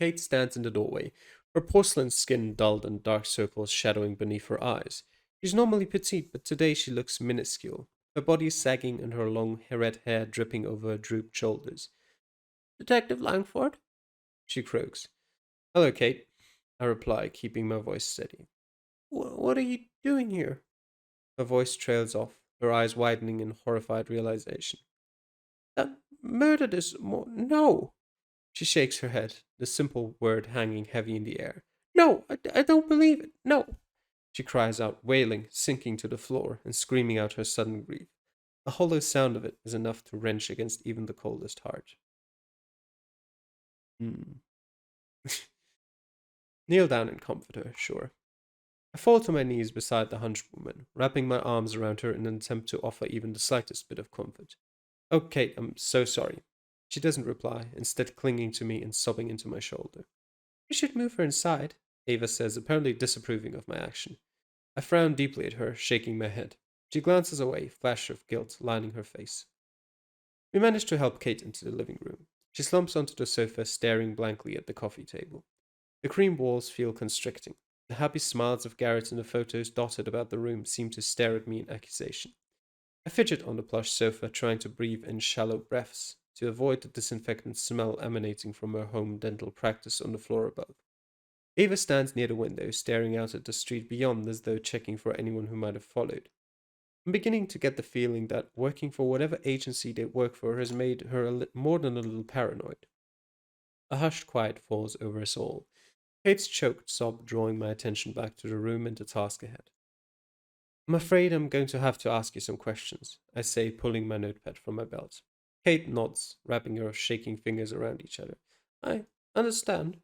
Kate stands in the doorway, her porcelain skin dulled and dark circles shadowing beneath her eyes. She's normally petite, but today she looks minuscule, her body sagging and her long red hair dripping over her drooped shoulders. Detective Langford? She croaks. Hello, Kate, I reply, keeping my voice steady. What are you doing here? Her voice trails off, her eyes widening in horrified realization. That murdered is more. No! She shakes her head, the simple word hanging heavy in the air. No, I don't believe it. No! She cries out, wailing, sinking to the floor, and screaming out her sudden grief. The hollow sound of it is enough to wrench against even the coldest heart. Hmm. Kneel down and comfort her, sure. I fall to my knees beside the hunched woman, wrapping my arms around her in an attempt to offer even the slightest bit of comfort. Oh, Kate, I'm so sorry. She doesn't reply, instead clinging to me and sobbing into my shoulder. You should move her inside, Ava says, apparently disapproving of my action. I frown deeply at her, shaking my head. She glances away, flash of guilt lining her face. We manage to help Kate into the living room. She slumps onto the sofa, staring blankly at the coffee table. The cream walls feel constricting. The happy smiles of Garrett in the photos dotted about the room seem to stare at me in accusation. I fidget on the plush sofa, trying to breathe in shallow breaths to avoid the disinfectant smell emanating from her home dental practice on the floor above. Ava stands near the window, staring out at the street beyond as though checking for anyone who might have followed. I'm beginning to get the feeling that working for whatever agency they work for has made her more than a little paranoid. A hushed quiet falls over us all, Kate's choked sob drawing my attention back to the room and the task ahead. I'm afraid I'm going to have to ask you some questions, I say, pulling my notepad from my belt. Kate nods, wrapping her shaking fingers around each other. I understand.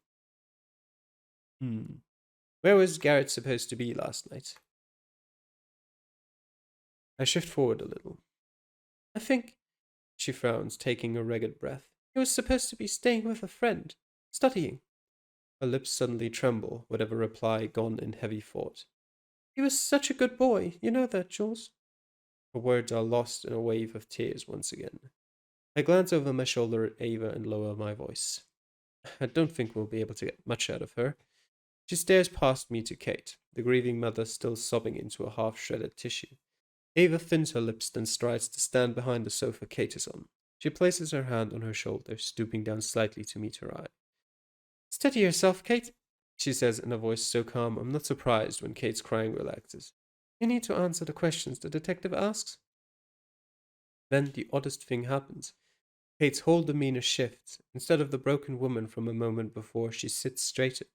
Hmm. Where was Garrett supposed to be last night? I shift forward a little. I think, she frowns, taking a ragged breath. He was supposed to be staying with a friend, studying. Her lips suddenly tremble, whatever reply gone in heavy thought. He was such a good boy, you know that, Jules? Her words are lost in a wave of tears once again. I glance over my shoulder at Ava and lower my voice. I don't think we'll be able to get much out of her. She stares past me to Kate, the grieving mother still sobbing into a half shredded tissue. Ava thins her lips, then strides to stand behind the sofa Kate is on. She places her hand on her shoulder, stooping down slightly to meet her eye. Steady yourself, Kate, she says in a voice so calm I'm not surprised when Kate's crying relaxes. You need to answer the questions the detective asks. Then the oddest thing happens. Kate's whole demeanor shifts. Instead of the broken woman from a moment before, she sits straighter.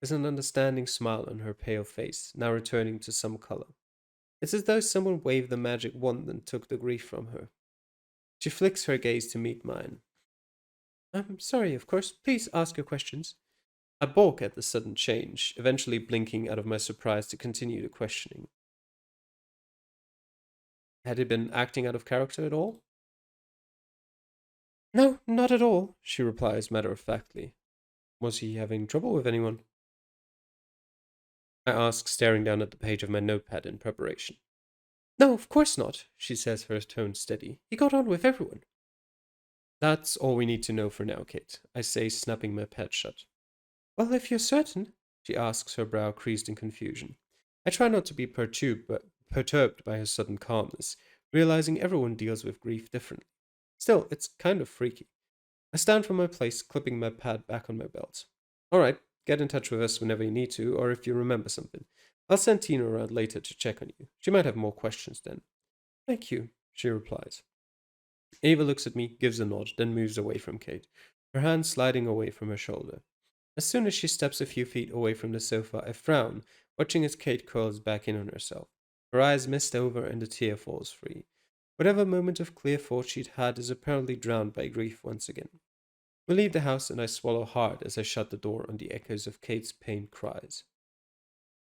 There's an understanding smile on her pale face, now returning to some color. It's as though someone waved the magic wand and took the grief from her. She flicks her gaze to meet mine. I'm sorry, of course. Please ask your questions. I balk at the sudden change, eventually blinking out of my surprise to continue the questioning. Had he been acting out of character at all? No, not at all, she replies matter of factly. Was he having trouble with anyone? I ask, staring down at the page of my notepad in preparation. No, of course not, she says, her tone steady. He got on with everyone. That's all we need to know for now, Kate, I say, snapping my pad shut. Well, if you're certain, she asks, her brow creased in confusion. I try not to be perturbed by her sudden calmness, realizing everyone deals with grief differently. Still, it's kind of freaky. I stand from my place, clipping my pad back on my belt. All right, get in touch with us whenever you need to, or if you remember something. I'll send Tina around later to check on you. She might have more questions then. Thank you, she replies. Ava looks at me, gives a nod, then moves away from Kate, her hand sliding away from her shoulder. As soon as she steps a few feet away from the sofa, I frown, watching as Kate curls back in on herself. Her eyes mist over and a tear falls free. Whatever moment of clear thought she'd had is apparently drowned by grief once again. We leave the house and I swallow hard as I shut the door on the echoes of Kate's pained cries.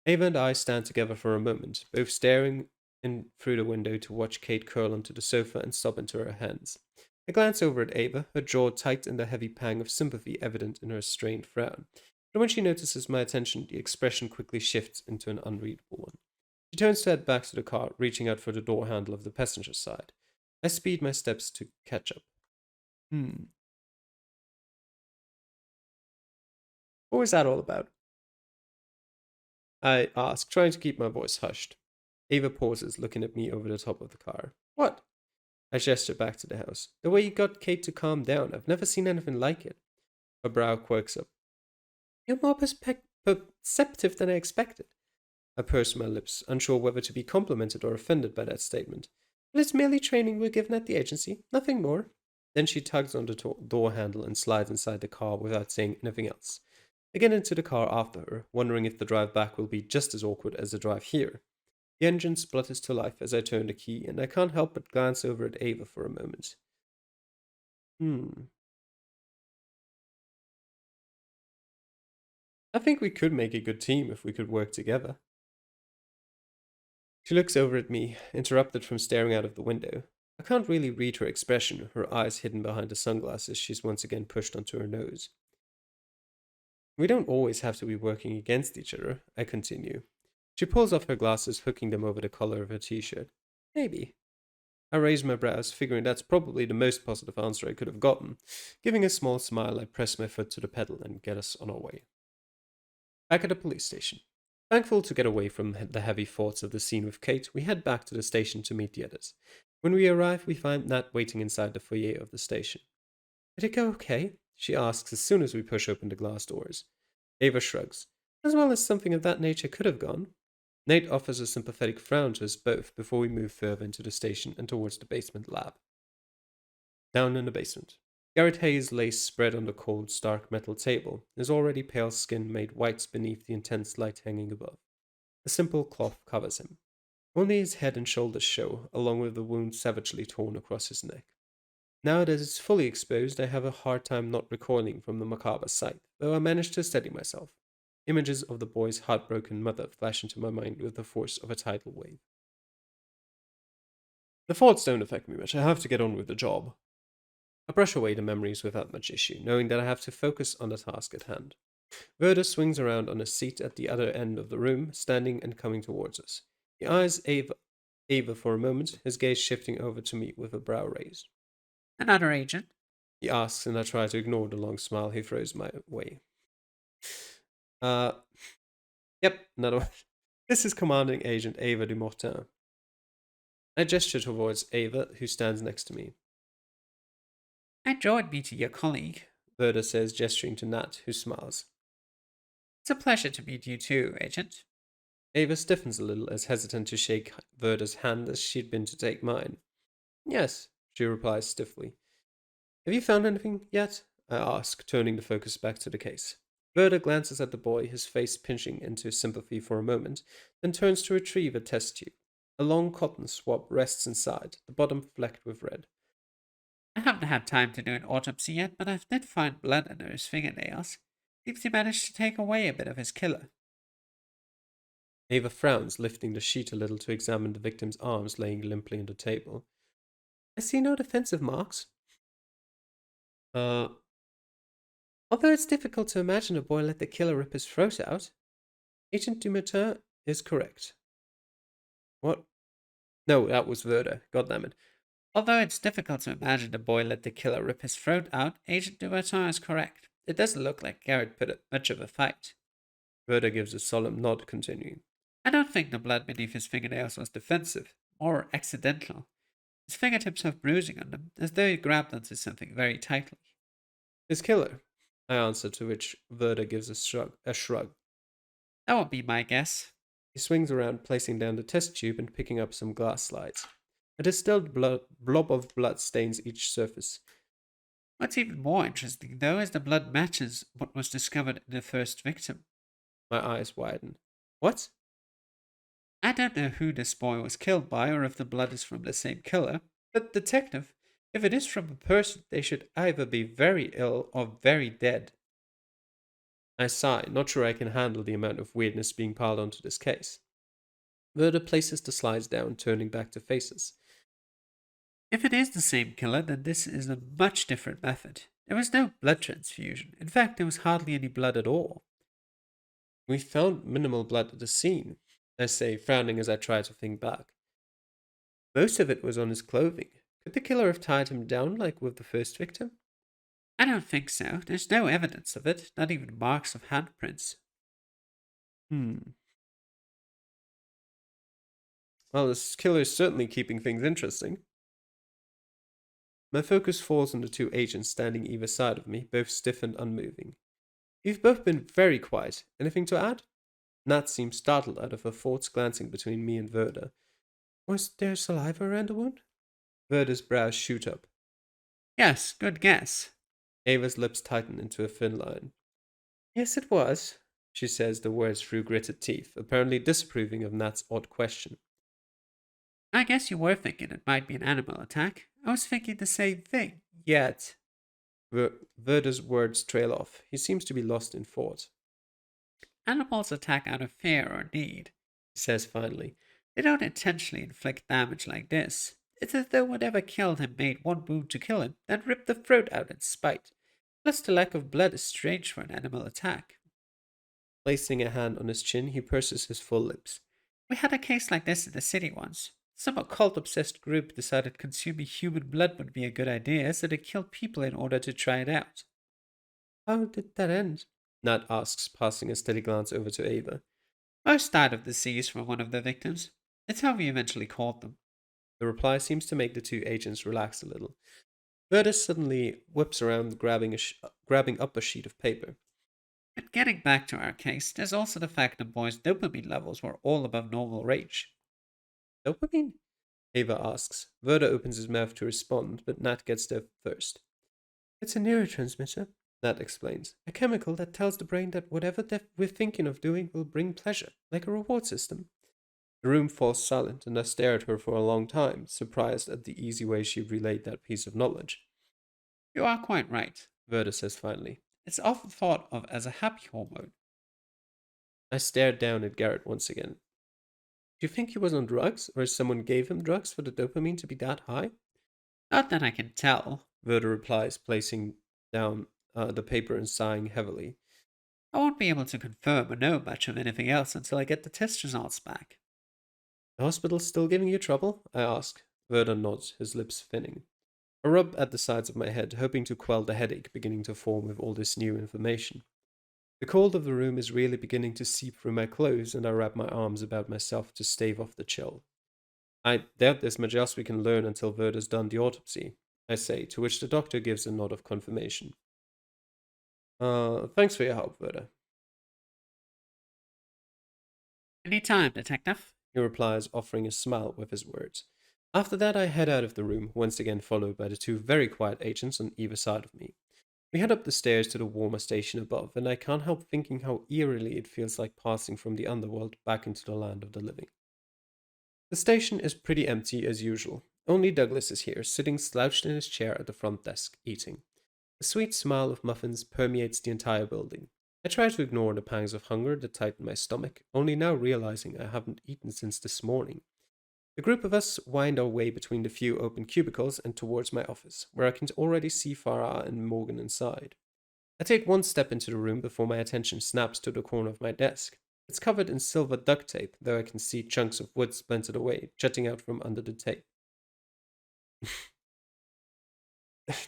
Ava and I stand together for a moment, both staring in through the window to watch Kate curl onto the sofa and sob into her hands. I glance over at Ava, her jaw tight and a heavy pang of sympathy evident in her strained frown. But when she notices my attention, the expression quickly shifts into an unreadable one. She turns to head back to the car, reaching out for the door handle of the passenger side. I speed my steps to catch up. Hmm. What was that all about? I ask, trying to keep my voice hushed. Ava pauses, looking at me over the top of the car. What? I gesture back to the house. The way you got Kate to calm down, I've never seen anything like it. Her brow quirks up. You're more perceptive than I expected. I purse my lips, unsure whether to be complimented or offended by that statement. But it's merely training we're given at the agency, nothing more. Then she tugs on the door handle and slides inside the car without saying anything else. I get into the car after her, wondering if the drive back will be just as awkward as the drive here. The engine splutters to life as I turn the key, and I can't help but glance over at Ava for a moment. I think we could make a good team if we could work together. She looks over at me, interrupted from staring out of the window. I can't really read her expression, her eyes hidden behind the sunglasses she's once again pushed onto her nose. We don't always have to be working against each other, I continue. She pulls off her glasses, hooking them over the collar of her t-shirt. Maybe. I raise my brows, figuring that's probably the most positive answer I could have gotten. Giving a small smile, I press my foot to the pedal and get us on our way. Back at the police station. Thankful to get away from the heavy thoughts of the scene with Kate, we head back to the station to meet the others. When we arrive, we find Nat waiting inside the foyer of the station. Did it go okay? She asks as soon as we push open the glass doors. Ava shrugs. As well as something of that nature could have gone. Nate offers a sympathetic frown to us both before we move further into the station and towards the basement lab. Down in the basement. Garrett Hayes lays spread on the cold, stark metal table, his already pale skin made white beneath the intense light hanging above. A simple cloth covers him. Only his head and shoulders show, along with the wound savagely torn across his neck. Now that it's fully exposed, I have a hard time not recoiling from the macabre sight, though I manage to steady myself. Images of the boy's heartbroken mother flash into my mind with the force of a tidal wave. The thoughts don't affect me much. I have to get on with the job. I brush away the memories without much issue, knowing that I have to focus on the task at hand. Verda swings around on a seat at the other end of the room, standing and coming towards us. He eyes Ava for a moment, his gaze shifting over to me with a brow raised. Another agent? He asks, and I try to ignore the long smile he throws my way. Uh, yep, another one. This is Commanding Agent Ava Dumortin. I gesture towards Ava, who stands next to me. I enjoyed meeting your colleague. Verda says, gesturing to Nat, who smiles. It's a pleasure to meet you too, Agent. Ava stiffens a little, as hesitant to shake Verda's hand as she'd been to take mine. Yes, she replies stiffly. Have you found anything yet? I ask, turning the focus back to the case. Verda glances at the boy, his face pinching into sympathy for a moment, then turns to retrieve a test tube. A long cotton swab rests inside, the bottom flecked with red. I haven't had time to do an autopsy yet, but I did find blood under his fingernails. Seems he managed to take away a bit of his killer. Ava frowns, lifting the sheet a little to examine the victim's arms laying limply on the table. I see no defensive marks. Although it's difficult to imagine a boy let the killer rip his throat out, Agent Dumertin is correct. What? No, that was Verda. Goddammit. Although it's difficult to imagine the boy let the killer rip his throat out, Agent Duvertin is correct. It doesn't look like Garrett put up much of a fight. Verda gives a solemn nod, continuing. I don't think the blood beneath his fingernails was defensive, or accidental. His fingertips have bruising on them, as though he grabbed onto something very tightly. His killer, I answer, to which Verda gives a shrug. That would be my guess. He swings around, placing down the test tube and picking up some glass slides. A distilled blob of blood stains each surface. What's even more interesting, though, is the blood matches what was discovered in the first victim. My eyes widen. What? I don't know who this boy was killed by or if the blood is from the same killer, but detective, if it is from a person, they should either be very ill or very dead. I sigh, not sure I can handle the amount of weirdness being piled onto this case. Verda places the slides down, turning back to faces. If it is the same killer, then this is a much different method. There was no blood transfusion. In fact, there was hardly any blood at all. We found minimal blood at the scene, I say, frowning as I try to think back. Most of it was on his clothing. Could the killer have tied him down like with the first victim? I don't think so. There's no evidence of it, not even marks of handprints. Hmm. Well, this killer is certainly keeping things interesting. My focus falls on the two agents standing either side of me, both stiff and unmoving. You've both been very quiet. Anything to add? Nat seems startled out of her thoughts, glancing between me and Verda. Was there saliva around the wound? Verda's brows shoot up. Yes, good guess. Ava's lips tighten into a thin line. Yes, it was, she says the words through gritted teeth, apparently disapproving of Nat's odd question. I guess you were thinking it might be an animal attack. I was thinking the same thing. Yet. Verda's words trail off. He seems to be lost in thought. Animals attack out of fear or need, He says finally. They don't intentionally inflict damage like this. It's as though whatever killed him made one wound to kill him, then ripped the throat out in spite. Plus, the lack of blood is strange for an animal attack. Placing a hand on his chin, he purses his full lips. We had a case like this in the city once. Some occult obsessed group decided consuming human blood would be a good idea, so they killed people in order to try it out. How did that end? Nat asks, passing a steady glance over to Ava. Most died of disease from one of the victims. It's how we eventually caught them. The reply seems to make the two agents relax a little. Verda suddenly whips around, grabbing up a sheet of paper. But getting back to our case, there's also the fact the boys' dopamine levels were all above normal range. Dopamine? Ava asks. Verda opens his mouth to respond, but Nat gets there first. It's a neurotransmitter, Nat explains. A chemical that tells the brain that whatever we're thinking of doing will bring pleasure, like a reward system. The room falls silent, and I stare at her for a long time, surprised at the easy way she relayed that piece of knowledge. You are quite right, Verda says finally. It's often thought of as a happy hormone. I stared down at Garrett once again. Do you think he was on drugs, or someone gave him drugs for the dopamine to be that high? Not that I can tell. Verda replies, placing down the paper and sighing heavily. I won't be able to confirm or know much of anything else until I get the test results back. The hospital's still giving you trouble? I ask. Verda nods, his lips thinning. I rub at the sides of my head, hoping to quell the headache beginning to form with all this new information. The cold of the room is really beginning to seep through my clothes, and I wrap my arms about myself to stave off the chill. I doubt there's much else we can learn until Verda's done the autopsy, I say, to which the doctor gives a nod of confirmation. Thanks for your help, Verda. Any time, detective. He replies, offering a smile with his words. After that, I head out of the room, once again followed by the two very quiet agents on either side of me. We head up the stairs to the warmer station above, and I can't help thinking how eerily it feels like passing from the underworld back into the land of the living. The station is pretty empty as usual. Only Douglas is here, sitting slouched in his chair at the front desk, eating. A sweet smell of muffins permeates the entire building. I try to ignore the pangs of hunger that tighten my stomach, only now realizing I haven't eaten since this morning. The group of us wind our way between the few open cubicles and towards my office, where I can already see Farah and Morgan inside. I take one step into the room before my attention snaps to the corner of my desk. It's covered in silver duct tape, though I can see chunks of wood splintered away, jutting out from under the tape.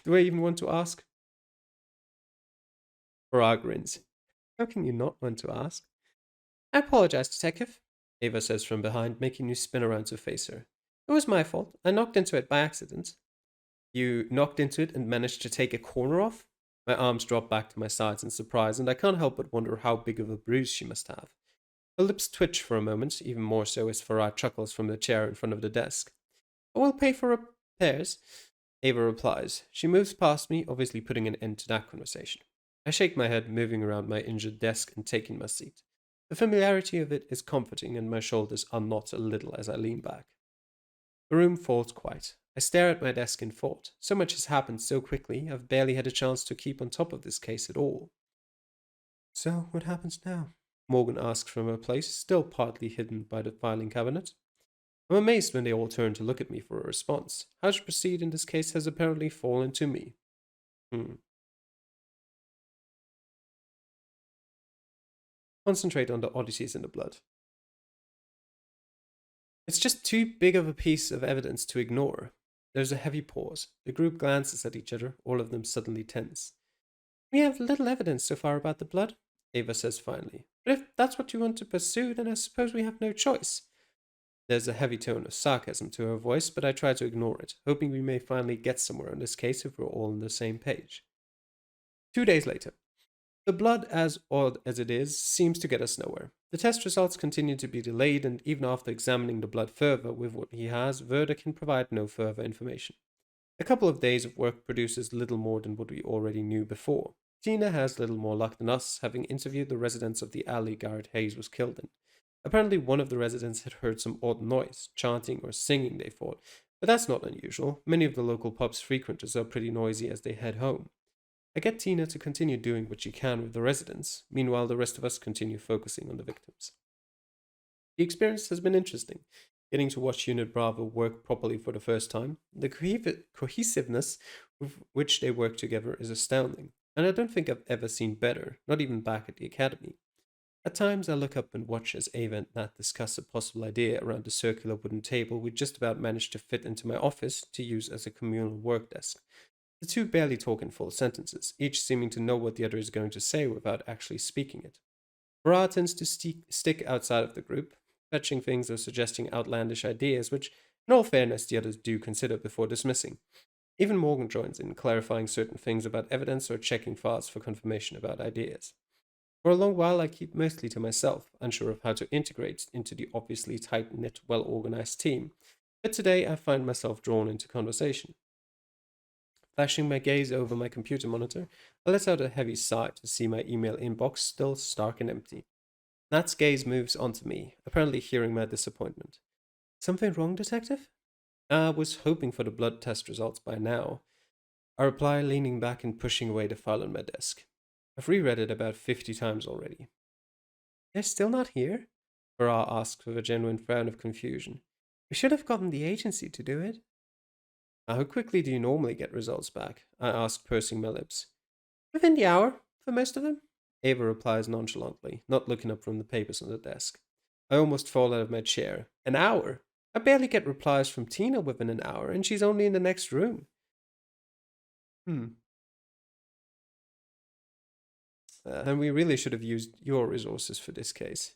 Do I even want to ask? Farah grins. How can you not want to ask? I apologize, Detective, Ava says from behind, making me spin around to face her. It was my fault. I knocked into it by accident. You knocked into it and managed to take a corner off? My arms drop back to my sides in surprise, and I can't help but wonder how big of a bruise she must have. Her lips twitch for a moment, even more so as Farah chuckles from the chair in front of the desk. I will pay for repairs, Ava replies. She moves past me, obviously putting an end to that conversation. I shake my head, moving around my injured desk and taking my seat. The familiarity of it is comforting, and my shoulders unknot a little as I lean back. The room falls quiet. I stare at my desk in thought. So much has happened so quickly, I've barely had a chance to keep on top of this case at all. So, what happens now? Morgan asks from her place, still partly hidden by the filing cabinet. I'm amazed when they all turn to look at me for a response. How to proceed in this case has apparently fallen to me. Concentrate on the oddities in the blood. It's just too big of a piece of evidence to ignore. There's a heavy pause. The group glances at each other, all of them suddenly tense. We have little evidence so far about the blood, Ava says finally. But if that's what you want to pursue, then I suppose we have no choice. There's a heavy tone of sarcasm to her voice, but I try to ignore it, hoping we may finally get somewhere on this case if we're all on the same page. 2 days later. The blood, as odd as it is, seems to get us nowhere. The test results continue to be delayed, and even after examining the blood further with what he has, Verda can provide no further information. A couple of days of work produces little more than what we already knew before. Tina has little more luck than us, having interviewed the residents of the alley Garrett Hayes was killed in. Apparently, one of the residents had heard some odd noise, chanting or singing, they thought, but that's not unusual. Many of the local pub's frequenters are pretty noisy as they head home. I get Tina to continue doing what she can with the residents. Meanwhile, the rest of us continue focusing on the victims. The experience has been interesting. Getting to watch Unit Bravo work properly for the first time, the cohesiveness with which they work together is astounding, and I don't think I've ever seen better, not even back at the academy. At times, I look up and watch as Ava and Nat discuss a possible idea around the circular wooden table we just about managed to fit into my office to use as a communal work desk. The two barely talk in full sentences, each seeming to know what the other is going to say without actually speaking it. Farah tends to stick outside of the group, fetching things or suggesting outlandish ideas, which, in all fairness, the others do consider before dismissing. Even Morgan joins in, clarifying certain things about evidence or checking files for confirmation about ideas. For a long while, I keep mostly to myself, unsure of how to integrate into the obviously tight knit, well organized team, but today I find myself drawn into conversation. Flashing my gaze over my computer monitor, I let out a heavy sigh to see my email inbox still stark and empty. Nat's gaze moves onto me, apparently hearing my disappointment. Something wrong, Detective? I was hoping for the blood test results by now. I reply, leaning back and pushing away the file on my desk. I've reread it about 50 times already. They're still not here? Farah asks with a genuine frown of confusion. We should have gotten the agency to do it. How quickly do you normally get results back? I ask, pursing my lips. Within the hour, for most of them. Ava replies nonchalantly, not looking up from the papers on the desk. I almost fall out of my chair. An hour? I barely get replies from Tina within an hour, and she's only in the next room. Then we really should have used your resources for this case.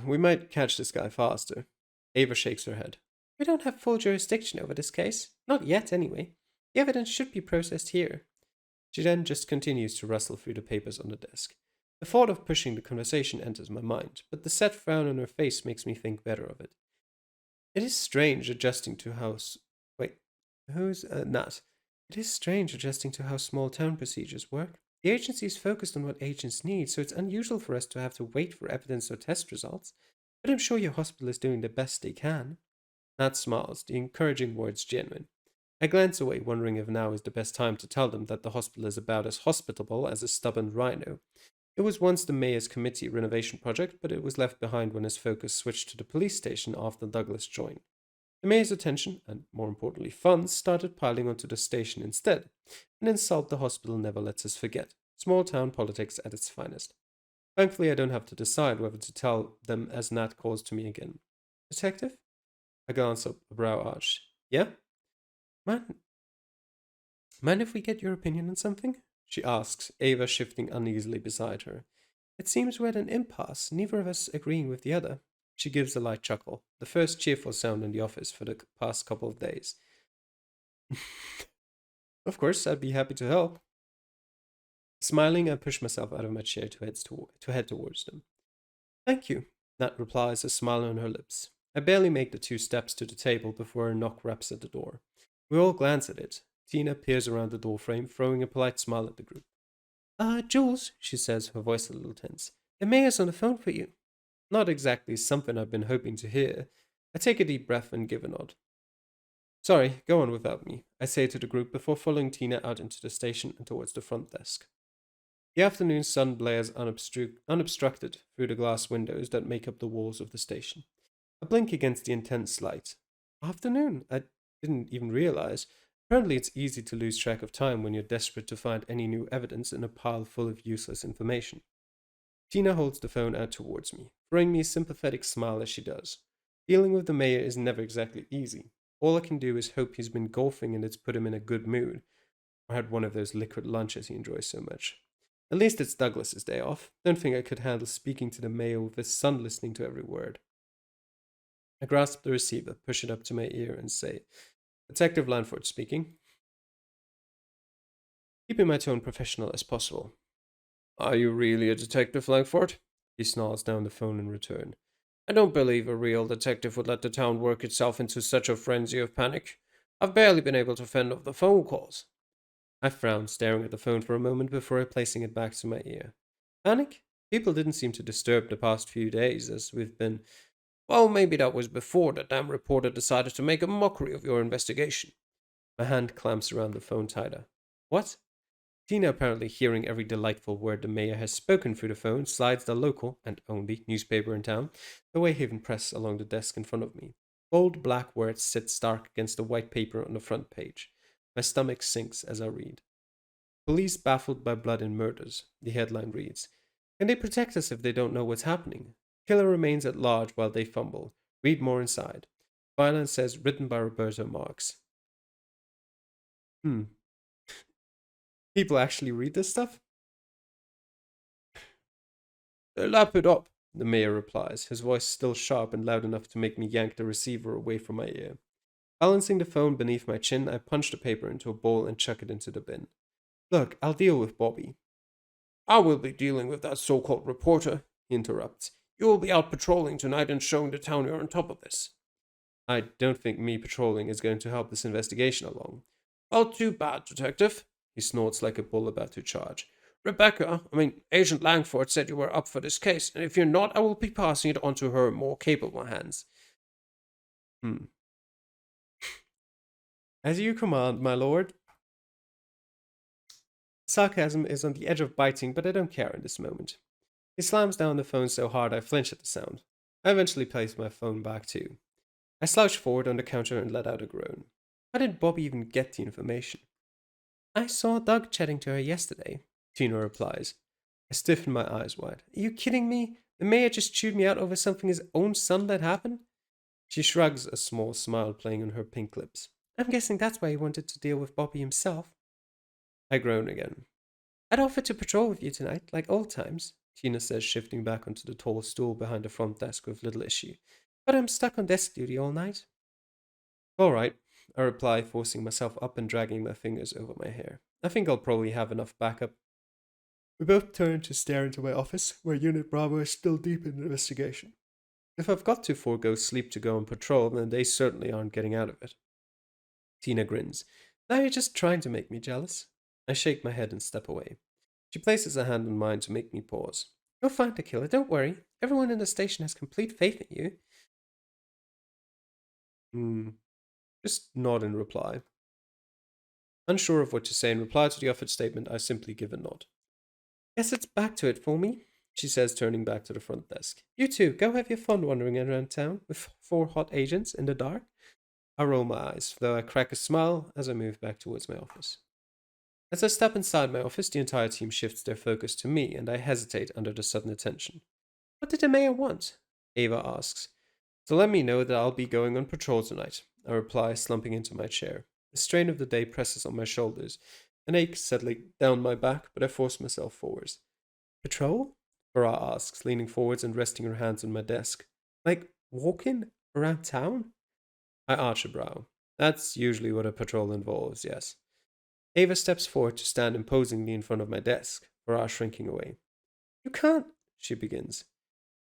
We might catch this guy faster. Ava shakes her head. We don't have full jurisdiction over this case. Not yet, anyway. The evidence should be processed here. She then just continues to rustle through the papers on the desk. The thought of pushing the conversation enters my mind, but the set frown on her face makes me think better of it. It is strange adjusting to how... Wait, who's... Nat. It is strange adjusting to how small town procedures work. The agency is focused on what agents need, so it's unusual for us to have to wait for evidence or test results. But I'm sure your hospital is doing the best they can. Nat smiles, the encouraging words genuine. I glance away, wondering if now is the best time to tell them that the hospital is about as hospitable as a stubborn rhino. It was once the mayor's committee renovation project, but it was left behind when his focus switched to the police station after Douglas joined. The mayor's attention, and more importantly funds, started piling onto the station instead. An insult the hospital never lets us forget. Small town politics at its finest. Thankfully, I don't have to decide whether to tell them as Nat calls to me again. Detective? I glance up, a brow arched. Yeah? Mind if we get your opinion on something? She asks, Ava shifting uneasily beside her. It seems we're at an impasse, neither of us agreeing with the other. She gives a light chuckle, the first cheerful sound in the office for the past couple of days. Of course, I'd be happy to help. Smiling, I push myself out of my chair to head towards them. Thank you, Nat replies, a smile on her lips. I barely make the 2 steps to the table before a knock raps at the door. We all glance at it. Tina peers around the doorframe, throwing a polite smile at the group. Jules, she says, her voice a little tense. The mayor's on the phone for you. Not exactly something I've been hoping to hear. I take a deep breath and give a nod. Sorry, go on without me, I say to the group before following Tina out into the station and towards the front desk. The afternoon sun blares unobstructed through the glass windows that make up the walls of the station. I blink against the intense light. Afternoon? I didn't even realize. Apparently it's easy to lose track of time when you're desperate to find any new evidence in a pile full of useless information. Tina holds the phone out towards me, throwing me a sympathetic smile as she does. Dealing with the mayor is never exactly easy. All I can do is hope he's been golfing and it's put him in a good mood. or had one of those liquid lunches he enjoys so much. At least it's Douglas's day off. Don't think I could handle speaking to the mayor with his son listening to every word. I grasp the receiver, push it up to my ear, and say, Detective Lanford speaking. Keeping my tone professional as possible. Are you really a detective, Langford? He snarls down the phone in return. I don't believe a real detective would let the town work itself into such a frenzy of panic. I've barely been able to fend off the phone calls. I frowned, staring at the phone for a moment before placing it back to my ear. Panic? People didn't seem to disturb the past few days, as we've been. Well, maybe that was before the damn reporter decided to make a mockery of your investigation. My hand clamps around the phone tighter. What? Tina, apparently hearing every delightful word the mayor has spoken through the phone, slides the local, and only, newspaper in town, the Wayhaven Press, along the desk in front of me. Bold black words sit stark against the white paper on the front page. My stomach sinks as I read. Police baffled by blood and murders, the headline reads. Can they protect us if they don't know what's happening? Killer remains at large while they fumble. Read more inside. Violence says written by Roberto Marx. People actually read this stuff? Lap it up, the mayor replies, his voice still sharp and loud enough to make me yank the receiver away from my ear. Balancing the phone beneath my chin, I punch the paper into a bowl and chuck it into the bin. Look, I'll deal with Bobby. I will be dealing with that so-called reporter, he interrupts. You will be out patrolling tonight and showing the town you're on top of this. I don't think me patrolling is going to help this investigation along. Well, too bad, detective, he snorts like a bull about to charge. Agent Langford said you were up for this case, and if you're not, I will be passing it on to her more capable hands. As you command, my lord. Sarcasm is on the edge of biting, but I don't care in this moment. He slams down the phone so hard I flinch at the sound. I eventually place my phone back too. I slouch forward on the counter and let out a groan. How did Bobby even get the information? I saw Doug chatting to her yesterday, Tina replies. I stiffen my eyes wide. Are you kidding me? The mayor just chewed me out over something his own son let happen? She shrugs, a small smile playing on her pink lips. I'm guessing that's why he wanted to deal with Bobby himself. I groan again. I'd offer to patrol with you tonight, like old times, Tina says, shifting back onto the tall stool behind the front desk with little issue. But I'm stuck on desk duty all night. All right, I reply, forcing myself up and dragging my fingers over my hair. I think I'll probably have enough backup. We both turn to stare into my office, where Unit Bravo is still deep in the investigation. If I've got to forego sleep to go on patrol, then they certainly aren't getting out of it. Tina grins. Now you're just trying to make me jealous. I shake my head and step away. She places a hand on mine to make me pause. You'll find the killer, don't worry. Everyone in the station has complete faith in you. Just nod in reply. Unsure of what to say in reply to the offered statement, I simply give a nod. Guess it's back to it for me, she says, turning back to the front desk. You two, go have your fun wandering around town with 4 hot agents in the dark. I roll my eyes, though I crack a smile as I move back towards my office. As I step inside my office, the entire team shifts their focus to me, and I hesitate under the sudden attention. What did the mayor want? Ava asks. To let me know that I'll be going on patrol tonight, I reply, slumping into my chair. The strain of the day presses on my shoulders, an ache settling down my back, but I force myself forwards. Patrol? Farah asks, leaning forwards and resting her hands on my desk. Like walking around town? I arch a brow. That's usually what a patrol involves, yes. Ava steps forward to stand imposingly in front of my desk, Farah shrinking away. You can't, she begins.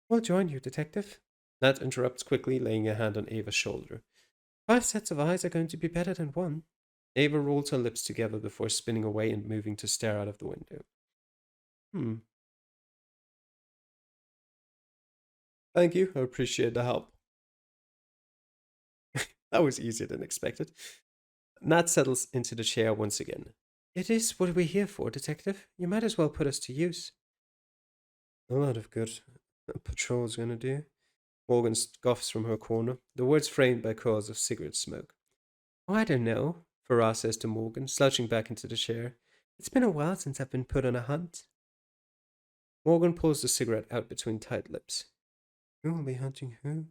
We'll join you, detective. Nat interrupts quickly, laying a hand on Ava's shoulder. 5 sets of eyes are going to be better than 1. Ava rolls her lips together before spinning away and moving to stare out of the window. Thank you, I appreciate the help. That was easier than expected. Nat settles into the chair once again. It is what we're here for, detective. You might as well put us to use. A lot of good a patrol's gonna do. Morgan scoffs from her corner, the words framed by curls of cigarette smoke. Oh, I don't know, Farah says to Morgan, slouching back into the chair. It's been a while since I've been put on a hunt. Morgan pulls the cigarette out between tight lips. Who will be hunting who?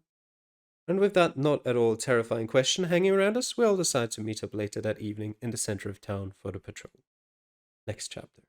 And with that not at all terrifying question hanging around us, we all decide to meet up later that evening in the center of town for the patrol. Next chapter.